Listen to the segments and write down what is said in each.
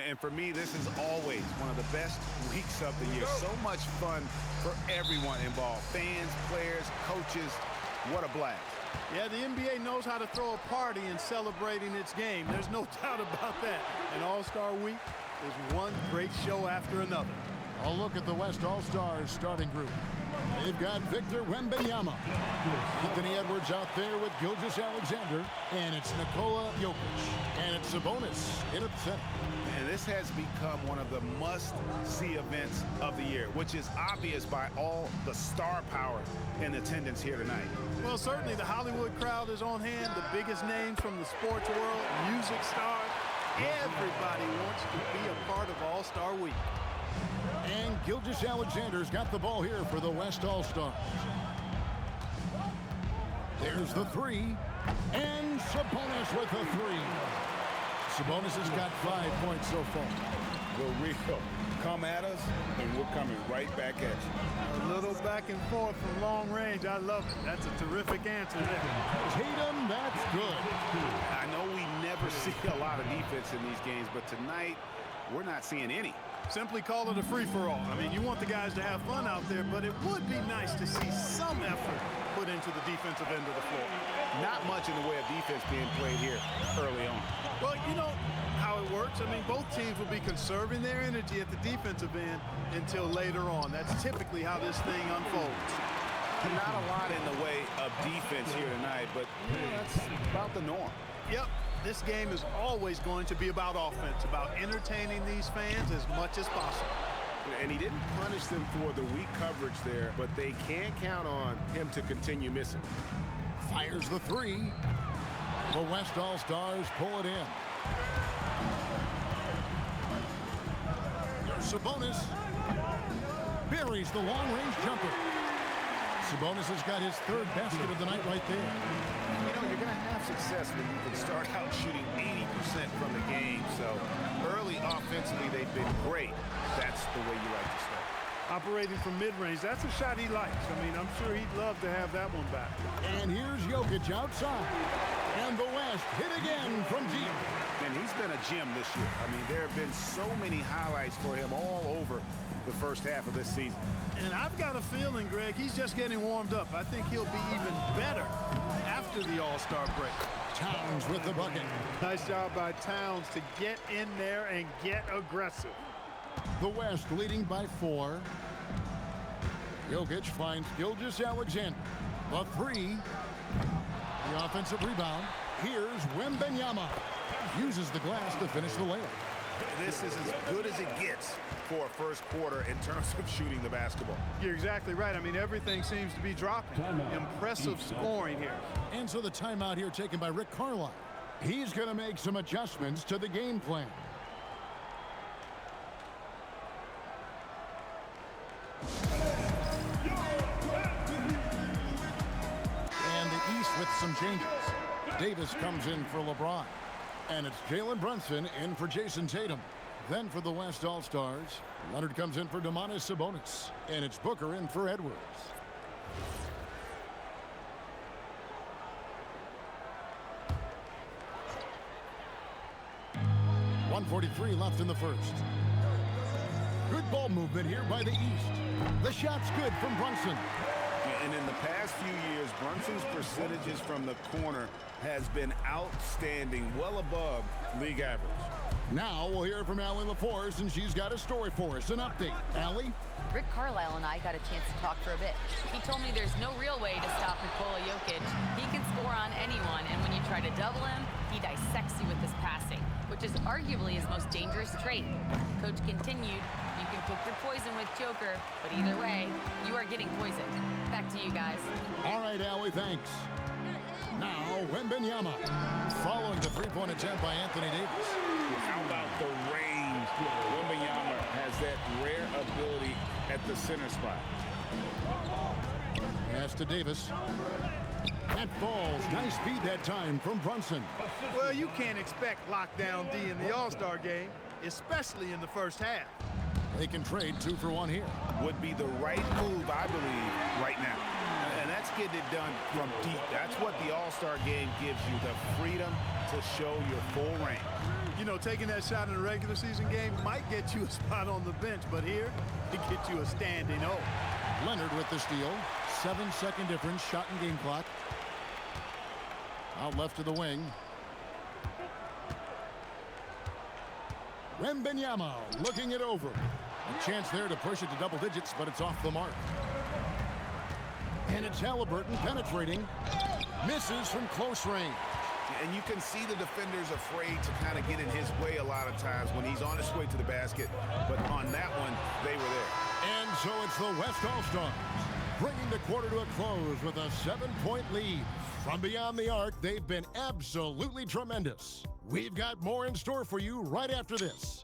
And for me, this is always one of the best weeks of the year. So much fun for everyone involved. Fans, players, coaches. What a blast. Yeah, the NBA knows how to throw a party in celebrating its game. There's no doubt about that. And All-Star Week is one great show after another. A look at the West All-Stars starting group. They've got Victor Wembanyama. Anthony Edwards out there with Gilgeous-Alexander. And it's Nikola Jokic. And it's Sabonis in at center. And this has become one of the must-see events of the year, which is obvious by all the star power in attendance here tonight. Well, certainly the Hollywood crowd is on hand, the biggest names from the sports world, music stars. Everybody wants to be a part of All-Star Week. And Gilgeous-Alexander's got the ball here for the West All-Stars. There's the three. And Sabonis with the three. Sabonis has got 5 points so far. Well, Rico, come at us, and we're coming right back at you. A little back and forth from long range. I love it. That's a terrific answer there. Tatum, that's good. I know we never see a lot of defense in these games, but tonight we're not seeing any. Simply call it a free-for-all. I mean, you want the guys to have fun out there, but it would be nice to see some effort put into the defensive end of the floor. Not much in the way of defense being played here early on. Well, you know how it works. I mean, both teams will be conserving their energy at the defensive end until later on. That's typically how this thing unfolds. Not a lot in the way of defense here tonight, but that's about the norm. Yep. This game is always going to be about offense, about entertaining these fans as much as possible. And he didn't punish them for the weak coverage there, but they can't count on him to continue missing. Fires the three. The West All-Stars pull it in. There's Sabonis. Buries the long-range jumper. Sabonis has got his third basket of the night right there. You know, you're going to have success when you can start out shooting 80% from the game. So early offensively, they've been great. That's the way you like to start. Operating from mid-range, that's a shot he likes. I mean, I'm sure he'd love to have that one back. And here's Jokic outside. And the West hit again from deep. And he's been a gem this year. I mean, there have been so many highlights for him all over the first half of this season. And I've got a feeling, Greg, he's just getting warmed up. I think he'll be even better after the All-Star break. Towns with the bucket. Nice job by Towns to get in there and get aggressive. The West leading by 4. Jokic finds Gilgeous-Alexander. The three. The offensive rebound. Here's Wembanyama. Uses the glass to finish the layup. This is as good as it gets for a first quarter in terms of shooting the basketball. You're exactly right. I mean, everything seems to be dropping. Impressive scoring here. And so the timeout here taken by Rick Carlisle. He's going to make some adjustments to the game plan. And the East with some changes. Davis comes in for LeBron. And it's Jalen Brunson in for Jason Tatum. Then for the West All-Stars, Leonard comes in for domantas Sabonis. And it's Booker in for Edwards. .143 left in the first. Good ball movement here by the East. The shot's good from Brunson. And in the past few years, Brunson's percentages from the corner has been outstanding, well above league average. Now we'll hear from Allie LaForce, and she's got a story for us. An update. Allie? Rick Carlisle and I got a chance to talk for a bit. He told me there's no real way to stop Nikola Jokic. He can score on anyone, and when you try to double him, he dissects you with his passing, which is arguably his most dangerous trait. Coach continued, you can pick your poison with Joker, but either way, you are getting poisoned. Back to you guys. All right, Allie, thanks. Now, Wembanyama, following the three-point attempt by Anthony Davis. How about the range? Wembanyama has that rare ability at the center spot. Pass to Davis. That falls. Nice speed that time from Brunson. Well, you can't expect lockdown D in the All-Star game, especially in the first half. They can trade 2 for 1 here. Would be the right move, I believe, right now. And that's getting it done from deep. That's what the All-Star game gives you, the freedom to show your full range. You know, taking that shot in a regular season game might get you a spot on the bench, but here, it gets you a standing O. Leonard with the steal. 7-second difference, shot and game clock. Out left to the wing. Wembanyama looking it over. A chance there to push it to double digits, but it's off the mark. And it's Halliburton penetrating. Misses from close range. And you can see the defenders afraid to kind of get in his way a lot of times when he's on his way to the basket. But on that one, they were there. And so it's the West All-Stars bringing the quarter to a close with a 7-point lead. From beyond the arc, they've been absolutely tremendous. We've got more in store for you right after this.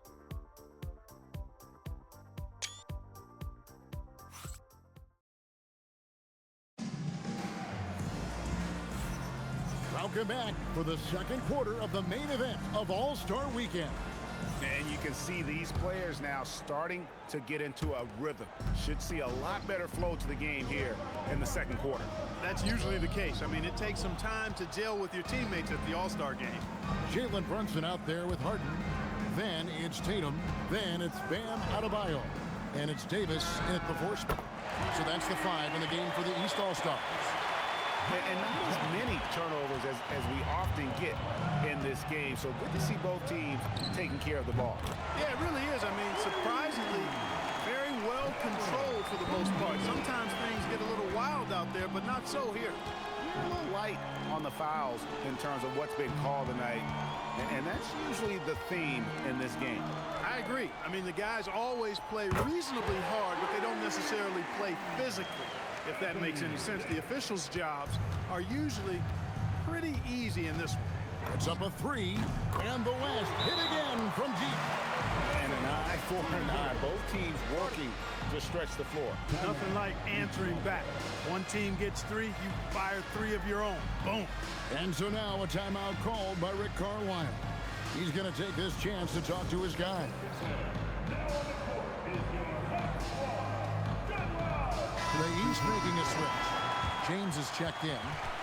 Welcome back for the second quarter of the main event of All-Star Weekend. And you can see these players now starting to get into a rhythm. Should see a lot better flow to the game here in the second quarter. That's usually the case. I mean, it takes some time to gel with your teammates at the All-Star game. Jalen Brunson out there with Harden. Then it's Tatum. Then it's Bam Adebayo. And it's Davis in at the 4 spot. So that's the 5 in the game for the East All-Stars. And not as many turnovers as we often get in this game. So good to see both teams taking care of the ball. Yeah, it really is. I mean, surprisingly, very well controlled for the most part. Sometimes things get a little wild out there, but not so here. A little light on the fouls in terms of what's been called tonight. And that's usually the theme in this game. I agree. I mean, the guys always play reasonably hard, but they don't necessarily play physically, if that makes any sense. The officials' jobs are usually pretty easy in this one. It's up a 3, and the West hit again from deep. And an eye for an eye. Both teams working to stretch the floor. Nothing like answering back. One team gets 3, you fire 3 of your own. Boom. And so now a timeout called by Rick Carlisle. He's going to take this chance to talk to his guys. The East making a switch. James is checked in.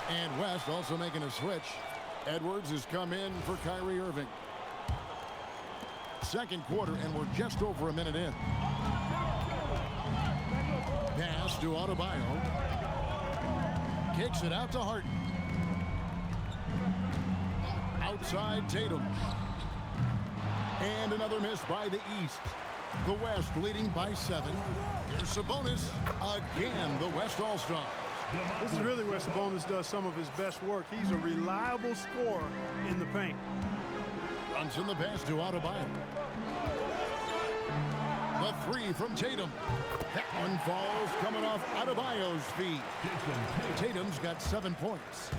And West also making a switch. Edwards has come in for Kyrie Irving. Second quarter, and we're just over a minute in. Pass to Adebayo. Kicks it out to Harden. Outside Tatum. And another miss by the East. The West leading by 7. Here's Sabonis. Again, the West All-Stars. This is really where Sabonis does some of his best work. He's a reliable scorer in the paint. Brunson the pass to Adebayo. The 3 from Tatum. That one falls coming off Adebayo's feet. Tatum's got 7 points.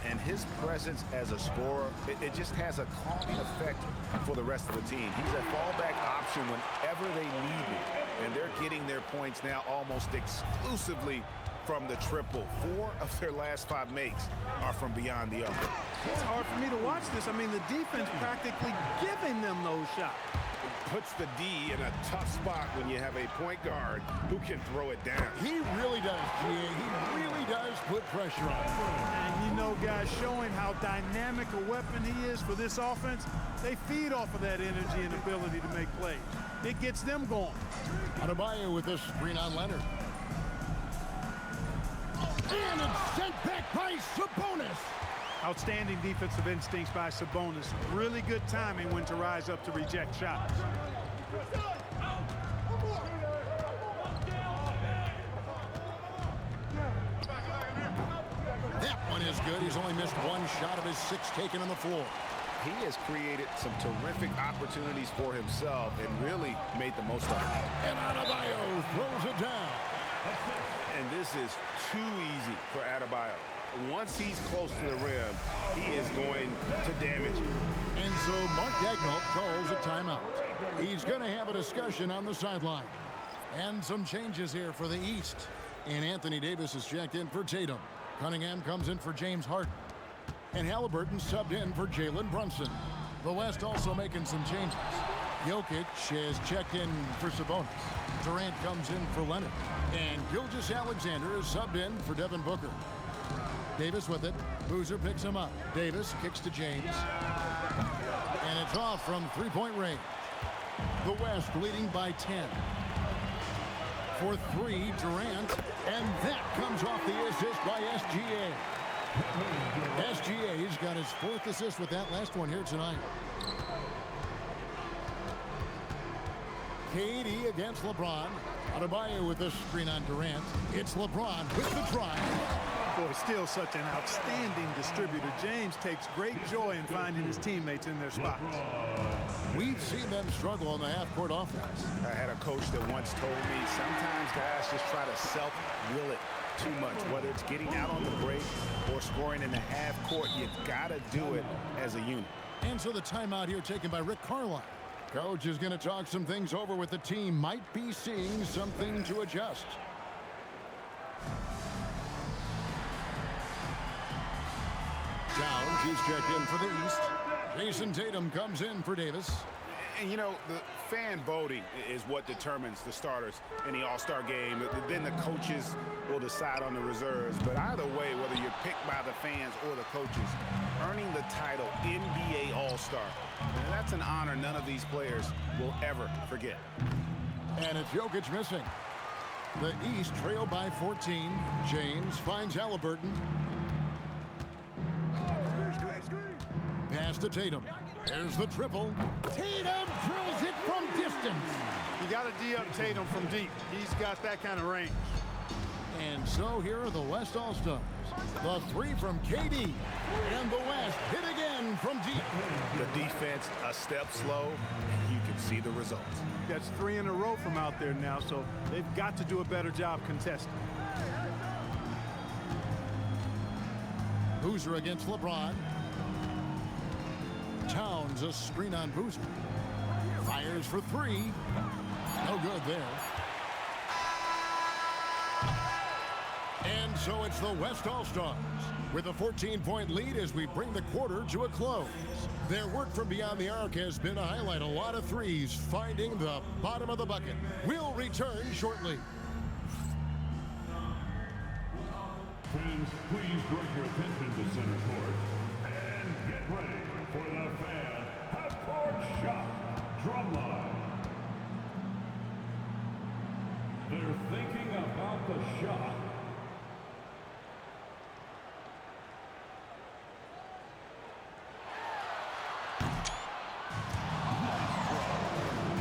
And his presence as a scorer, it just has a calming effect for the rest of the team. He's a fallback option whenever they need it. And they're getting their points now almost exclusively from the triple. 4 of their last 5 makes are from beyond the arc. It's hard for me to watch this. I mean, the defense practically giving them those shots. It puts the D in a tough spot when you have a point guard who can throw it down. He really does, GA. He really does put pressure on him. And you know, guys, showing how dynamic a weapon he is for this offense, they feed off of that energy and ability to make plays. It gets them going. Adebayo with this screen on Leonard. And it's sent back by Sabonis. Outstanding defensive instincts by Sabonis. Really good timing when to rise up to reject shots. That one is good. He's only missed 1 shot of his 6 taken on the floor. He has created some terrific opportunities for himself and really made the most of it. And Adebayo throws it down. And this is too easy for Adebayo. Once he's close to the rim, he is going to damage it. And so Mark Daigneault calls a timeout. He's going to have a discussion on the sideline. And some changes here for the East. And Anthony Davis is checked in for Tatum. Cunningham comes in for James Harden. And Halliburton subbed in for Jalen Brunson. The West also making some changes. Jokic is checked in for Sabonis. Durant comes in for Leonard. And Gilgeous-Alexander is subbed in for Devin Booker. Davis with it. Boozer picks him up. Davis kicks to James. And it's off from three-point range. The West leading by 10. For three, Durant. And that comes off the assist by SGA. SGA's got his fourth assist with that last one here tonight. KD against LeBron. Adebayo with the screen on Durant. It's LeBron with the drive. Boy, still such an outstanding distributor. James takes great joy in finding his teammates in their spots. We've seen them struggle on the half-court offense. I had a coach that once told me sometimes guys just try to self-will it too much, whether it's getting out on the break or scoring in the half court. You gotta do it as a unit. And so the timeout here taken by Rick Carlisle. Coach is going to talk some things over with the team. Might be seeing something to adjust. Downs, he's checked in for the East. Jason Tatum comes in for Davis. And, you know, the fan voting is what determines the starters in the All-Star game. Then the coaches will decide on the reserves. But either way, whether you're picked by the fans or the coaches, earning the title NBA All-Star, that's an honor none of these players will ever forget. And it's Jokic missing. The East trail by 14. James finds Halliburton. Pass to Tatum. There's the triple. Tatum drills it from distance. You got to D up Tatum from deep. He's got that kind of range. And so here are the West All-Stars. The three from KD. And the West hit again from deep. The defense a step slow, and you can see the results. That's 3 in a row from out there now, so they've got to do a better job contesting. Boozer against LeBron. Towns a screen on Boozer. Fires for three. No good there. And so it's the West All-Stars with a 14-point lead as we bring the quarter to a close. Their work from beyond the arc has been to highlight a lot of threes, finding the bottom of the bucket. We'll return shortly. Friends, please direct your attention to center court and get ready for the fan half-court shot drumline. They're thinking about the shot.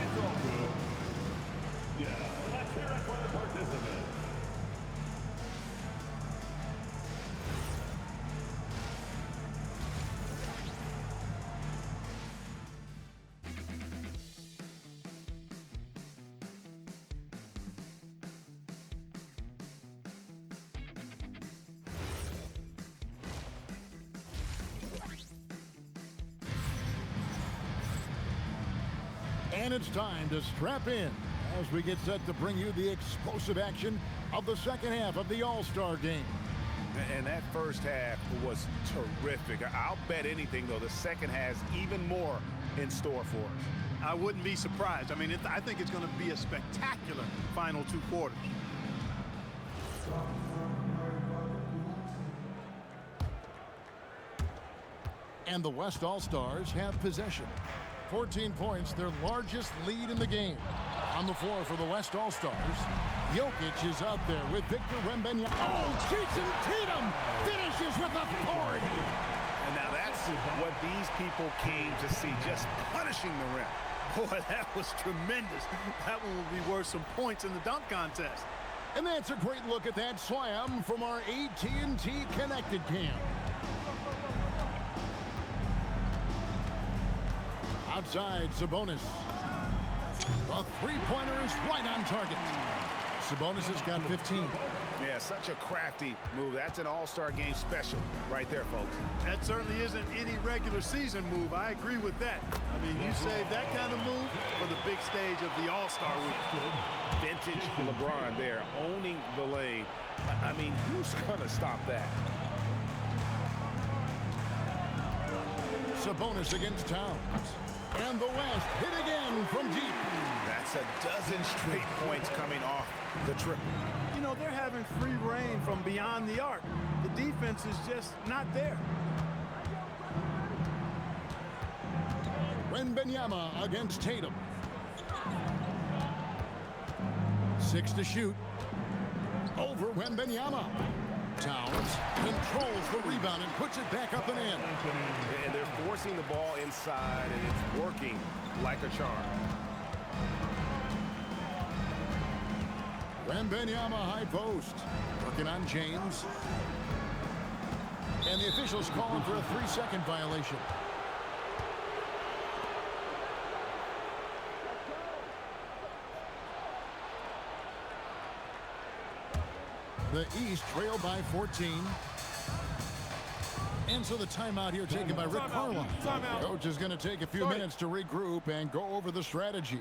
It's all good. Yeah, let's hear it for the participants. And it's time to strap in as we get set to bring you the explosive action of the second half of the All-Star game. And that first half was terrific. I'll bet anything, though, the second has even more in store for us. I wouldn't be surprised. I mean, I think it's going to be a spectacular final 2 quarters. And the West All-Stars have possession. 14 points, their largest lead in the game. On the floor for the West All-Stars, Jokic is out there with Victor Wembanyama. Oh, Jason Tatum finishes with authority. And now that's what these people came to see, just punishing the rim. Boy, that was tremendous. That one will be worth some points in the dunk contest. And that's a great look at that slam from our AT&T Connected Cam. Outside, Sabonis. The three-pointer is right on target. Sabonis has got 15. Yeah, such a crafty move. That's an All-Star game special right there, folks. That certainly isn't any regular season move. I agree with that. I mean, you save that kind of move for the big stage of the All-Star week. Vintage LeBron there, owning the lane. I mean, who's going to stop that? Sabonis against Towns. And the West hit again from deep. That's a dozen straight points coming off the triple. You know, they're having free reign from beyond the arc. The defense is just not there. Wembanyama against Tatum. 6 to shoot. Over Wembanyama. Towns controls the rebound and puts it back up and in. And they're forcing the ball inside, and it's working like a charm. Wembanyama high post. Working on James. And the officials calling for a 3-second violation. The East trail by 14. And so the timeout here taken by Rick Carlisle. Coach is going to take a few minutes to regroup and go over the strategy.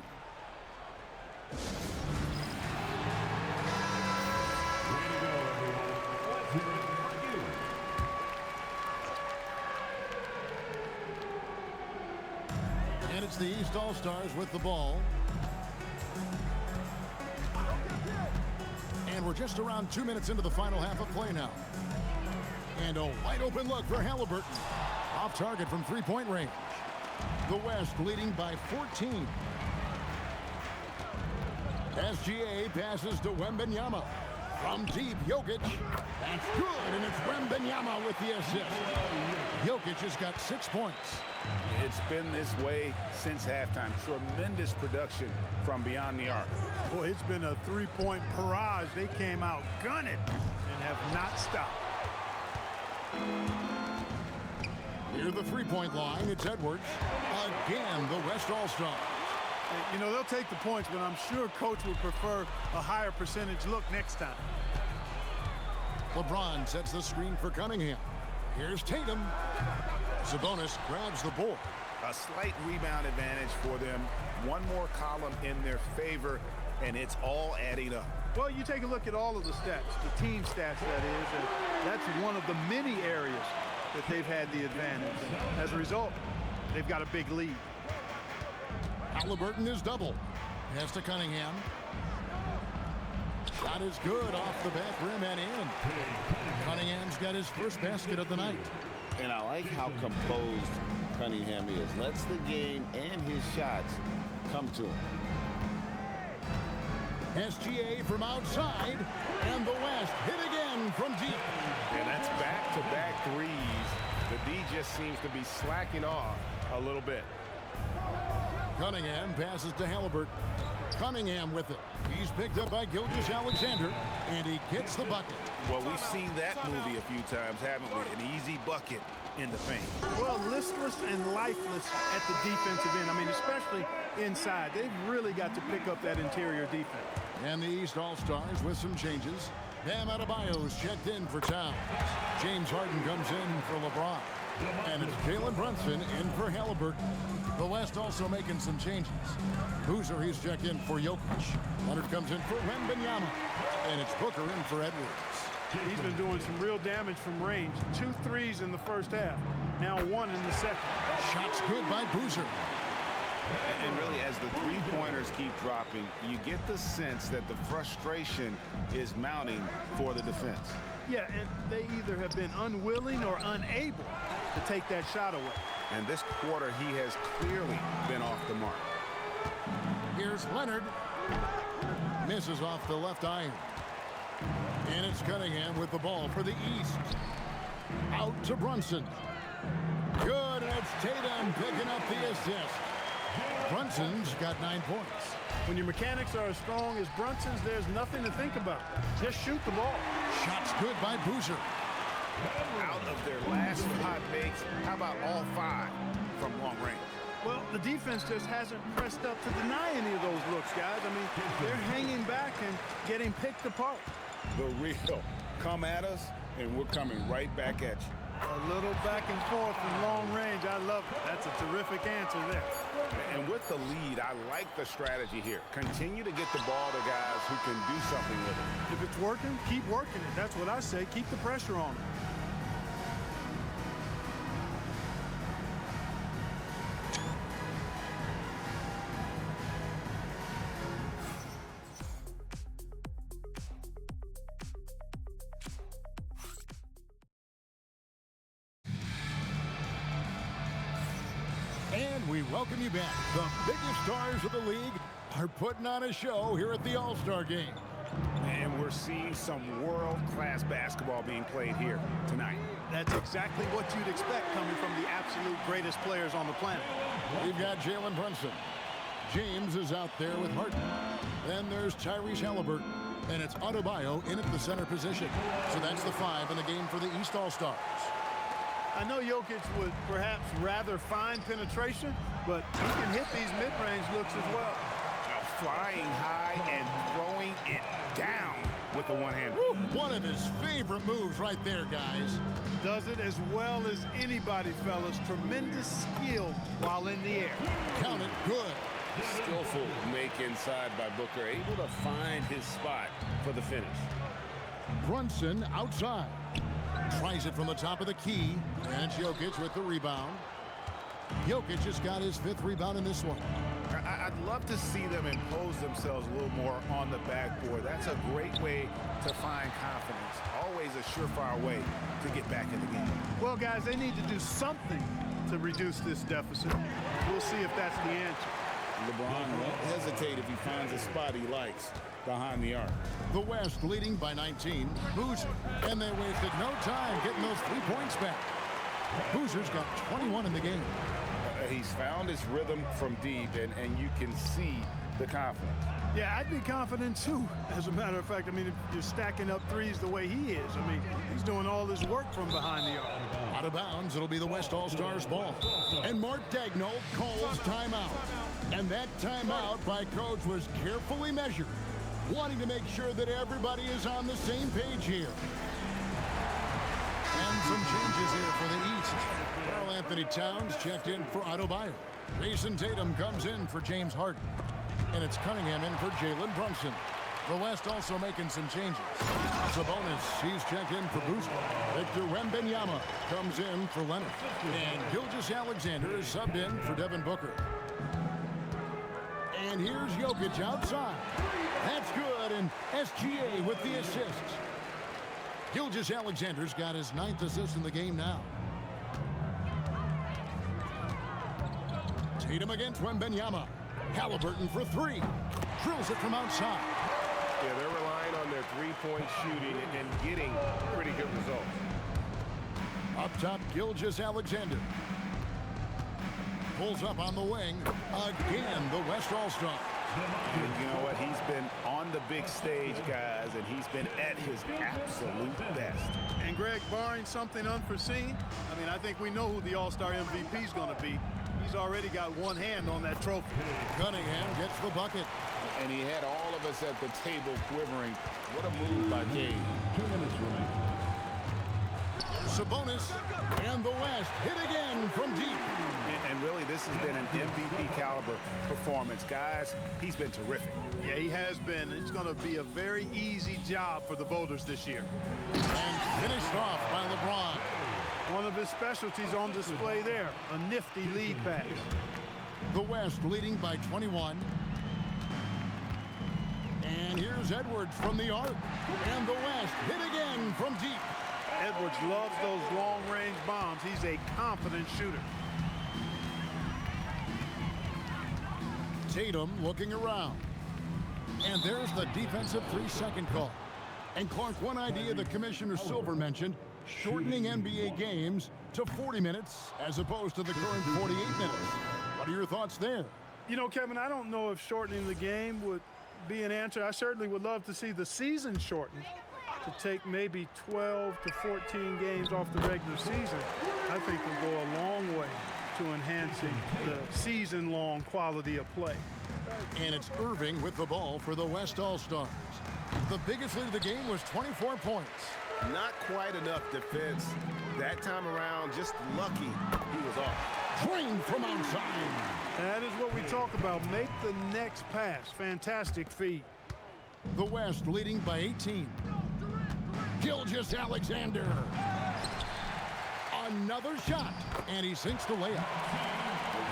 And it's the East All-Stars with the ball. And we're just around 2 minutes into the final half of play now. And a wide open look for Halliburton. Off target from three-point range. The West leading by 14. SGA passes to Wembanyama. From deep, Jokic. That's good, and it's Wembanyama with the assist. Jokic has got 6 points. It's been this way since halftime. Tremendous production from beyond the arc. Boy, it's been a three-point barrage. They came out gunning and have not stopped. Near the three-point line, it's Edwards. Again, the West All-Stars. You know, they'll take the points, but I'm sure Coach would prefer a higher percentage look next time. LeBron sets the screen for Cunningham. Here's Tatum. Sabonis grabs the board. A slight rebound advantage for them. One more column in their favor, and it's all adding up. Well, you take a look at all of the stats, the team stats, that is, and that's one of the many areas that they've had the advantage. As a result, they've got a big lead. Halliburton is double. Pass to Cunningham. Shot is good off the back rim and in. Cunningham's got his first basket of the night. And I like how composed Cunningham is. Lets the game and his shots come to him. SGA from outside, and the West hit again from deep. And that's back-to-back threes. The D just seems to be slacking off a little bit. Cunningham passes to Halliburton. Cunningham with it. He's picked up by Gilgeous-Alexander, and he gets the bucket. Well, we've seen that movie a few times, haven't we? An easy bucket in the paint. Well, listless and lifeless at the defensive end. I mean, especially inside. They've really got to pick up that interior defense. And the East All-Stars with some changes. Bam Adebayo's checked in for Towns. James Harden comes in for LeBron. And it's Jalen Brunson in for Halliburton. The West also making some changes. Boozer, he's checked in for Jokic. Leonard comes in for Wembanyama. And it's Booker in for Edwards. He's been doing some real damage from range. 2 threes in the first half. Now 1 in the second. Shots good by Boozer. And really, as the three-pointers keep dropping, you get the sense that the frustration is mounting for the defense. Yeah, and they either have been unwilling or unable to take that shot away. And this quarter, he has clearly been off the mark. Here's Leonard. Misses off the left iron. And it's Cunningham with the ball for the East. Out to Brunson. Good, and it's Tatum picking up the assist. Brunson's got 9 points. When your mechanics are as strong as Brunson's, there's nothing to think about. Just shoot the ball. Shots good by Boozer. Out of their last 5 makes, how about all 5 from long range? Well, the defense just hasn't pressed up to deny any of those looks, guys. I mean, they're hanging back and getting picked apart. The real come at us, and we're coming right back at you. A little back and forth from long range. I love it. That's a terrific answer there. And with the lead, I like the strategy here. Continue to get the ball to guys who can do something with it. If it's working, keep working it. That's what I say. Keep the pressure on them. we welcome you back. The biggest stars of the league are putting on a show here at the All-Star Game. And we're seeing some world-class basketball being played here tonight. That's exactly what you'd expect coming from the absolute greatest players on the planet. We've got Jalen Brunson. James is out there with Harden. Then there's Tyrese Halliburton. And it's Adebayo in at the center position. So that's the 5 in the game for the East All-Stars. I know Jokic would perhaps rather find penetration, but he can hit these mid-range looks as well. Flying high and throwing it down with the one-hand. One of his favorite moves right there, guys. Does it as well as anybody, fellas. Tremendous skill while in the air. Count it good. Skillful make inside by Booker, able to find his spot for the finish. Brunson outside. Tries it from the top of the key. And Jokic with the rebound. Jokic just got his 5th rebound in this one. I'd love to see them impose themselves a little more on the backboard. That's a great way to find confidence. Always a surefire way to get back in the game. Well, guys, they need to do something to reduce this deficit. We'll see if that's the answer. LeBron won't hesitate if he finds a spot he likes behind the arc. The West leading by 19. Boozer. And they wasted no time getting those 3 points back. Boozer's got 21 in the game. He's found his rhythm from deep, and you can see the confidence. Yeah, I'd be confident too. As a matter of fact, I mean, if you're stacking up threes the way he is, I mean, he's doing all his work from behind the arc. Out of bounds, it'll be the West All-Stars ball. And Mark Daigneault calls timeout. And that timeout by coach was carefully measured, wanting to make sure that everybody is on the same page here. And some changes here for the East. Karl Anthony Towns checked in for Adebayo. Jason Tatum comes in for James Harden. And it's Cunningham in for Jalen Brunson. The West also making some changes. Sabonis, he's checked in for Boozer. Victor Wembanyama comes in for Leonard. And Gilgeous-Alexander is subbed in for Devin Booker. And here's Jokic outside. That's good, and SGA with the assists. Gilgeous-Alexander's got his 9th assist in the game now. Tatum against Wembanyama. Halliburton for 3. Drills it from outside. Yeah, they're relying on their three-point shooting and getting pretty good results. Up top, Gilgeous-Alexander. Pulls up on the wing. Again, the West All-Star. You know what? He's been on the big stage, guys, and he's been at his absolute best. And Greg, barring something unforeseen, I mean, I think we know who the All-Star MVP is going to be. He's already got one hand on that trophy. Cunningham gets the bucket. And he had all of us at the table quivering. What a move by Gabe. 2 minutes remaining. Sabonis and the West hit again from deep. And really, this has been an MVP caliber performance. Guys, he's been terrific. Yeah, he has been. It's going to be a very easy job for the voters this year. And finished off by LeBron. One of his specialties on display there, a nifty lead pass. The West leading by 21. And here's Edwards from the arc. And the West hit again from deep. Edwards loves those long-range bombs. He's a confident shooter. Tatum looking around. And there's the defensive 3-second call. And Clark, one idea that Commissioner Silver mentioned, shortening NBA games to 40 minutes as opposed to the current 48 minutes. What are your thoughts there? You know, Kevin, I don't know if shortening the game would be an answer. I certainly would love to see the season shortened to take maybe 12 to 14 games off the regular season. I think will go a long way to enhancing the season-long quality of play. And it's Irving with the ball for the West All-Stars. The biggest lead of the game was 24 points. Not quite enough defense that time around. Just lucky he was off. Drained from outside. That is what we talk about. Make the next pass. Fantastic feed. The West leading by 18. Gilgeous-Alexander. Another shot, and he sinks the layup.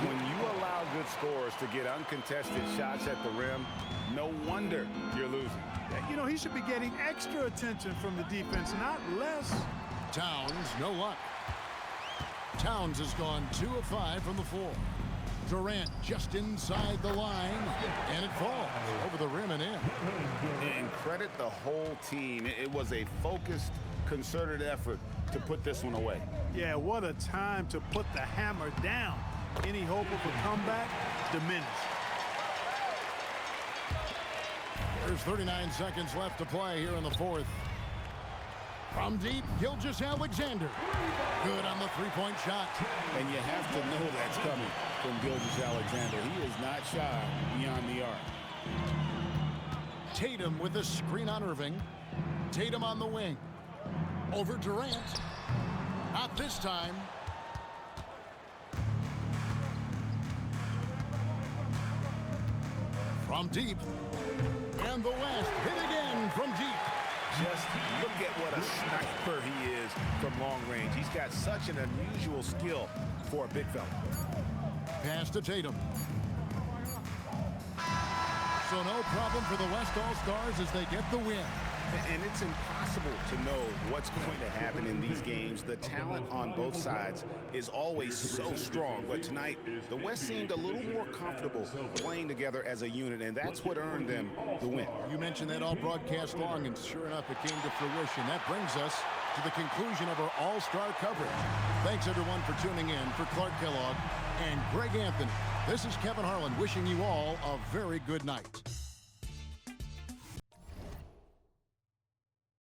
When you allow good scorers to get uncontested shots at the rim, no wonder you're losing. You know, he should be getting extra attention from the defense, not less. Towns, no luck. Towns has gone 2 of 5 from the floor. Durant just inside the line, and it falls over the rim and in. And credit the whole team. It was a focused, concerted effort to put this one away. Yeah, what a time to put the hammer down. Any hope of a comeback diminished. There's 39 seconds left to play here in the fourth. From deep, Gilgeous-Alexander. Good on the three-point shot. And you have to know that's coming from Gilgeous-Alexander. He is not shy beyond the arc. Tatum with a screen on Irving. Tatum on the wing. Over Durant. Not this time. From deep. And the West hit again from deep. Just look at what a sniper he is from long range. He's got such an unusual skill for a big fella. Pass to Tatum. So no problem for the West All-Stars as they get the win. And it's impossible to know what's going to happen in these games. The talent on both sides is always so strong. But tonight, the West seemed a little more comfortable playing together as a unit, and that's what earned them the win. You mentioned that all broadcast long, and sure enough, it came to fruition. That brings us to the conclusion of our All-Star coverage. Thanks, everyone, for tuning in. For Clark Kellogg and Greg Anthony, this is Kevin Harlan wishing you all a very good night.